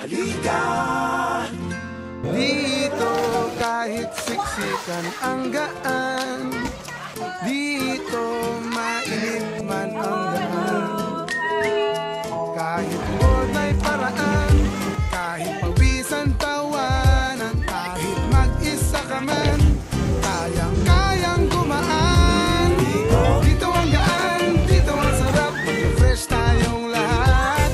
halika. Dito kahit siksikan ang gaan, dito mainit man ang daan. Kahit huwag may paraan, kahit pawisan tawanan, kahit mag-isa ka man, kayang-kayang gumaan. Dito ang gaan, dito ang sarap, mag-refresh tayong lahat.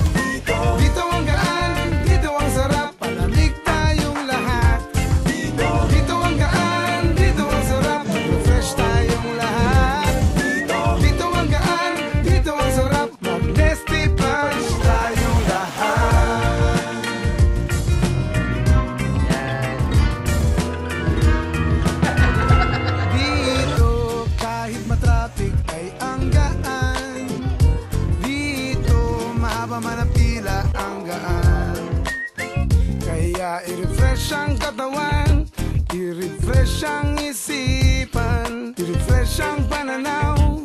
Dito ang gaan, dito ang sarap, palamig tayong lahat. Dito ang gaan, dito ang sarap, mag-refresh tayong lahat. Dito ang gaan, dito ang sarap, mag-nesty punch tayong lahat. Dito kahit matraffic ay ang gaan, dito mahaba man ang pila ang gaan. Kaya i-refresh ang katawan, i-refresh ang isipan, i-refresh ang pananaw.